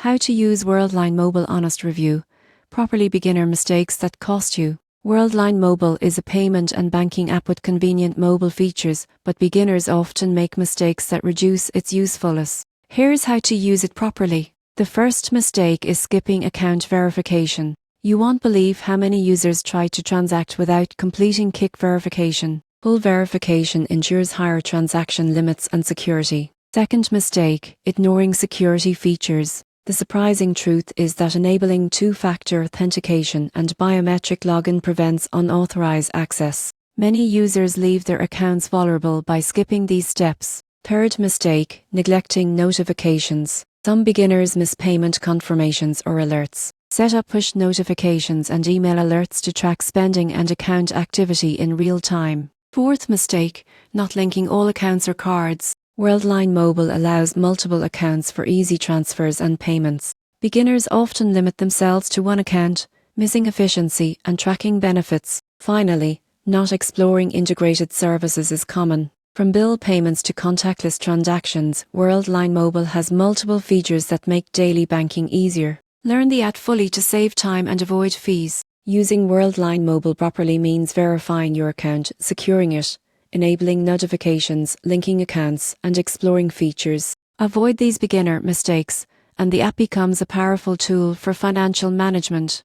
How to use Worldline Mobile Honest Review. Properly beginner mistakes that cost you. Worldline Mobile is a payment and banking app with convenient mobile features, but beginners often make mistakes that reduce its usefulness. Here's how to use it properly. The first mistake is skipping account verification. You won't believe how many users try to transact without completing KIC verification. Full verification ensures higher transaction limits and security. Second mistake, ignoring security features. The surprising truth is that enabling two-factor authentication and biometric login prevents unauthorized access. Many users leave their accounts vulnerable by skipping these steps. Third mistake, neglecting notifications. Some beginners miss payment confirmations or alerts. Set up push notifications and email alerts to track spending and account activity in real time. Fourth mistake, not linking all accounts or cards. Worldline Mobile allows multiple accounts for easy transfers and payments. Beginners often limit themselves to one account, missing efficiency and tracking benefits. Finally, not exploring integrated services is common. From bill payments to contactless transactions, Worldline Mobile has multiple features that make daily banking easier. Learn the app fully to save time and avoid fees. Using Worldline Mobile properly means verifying your account, securing it, enabling notifications, linking accounts, and exploring features. Avoid these beginner mistakes, and the app becomes a powerful tool for financial management.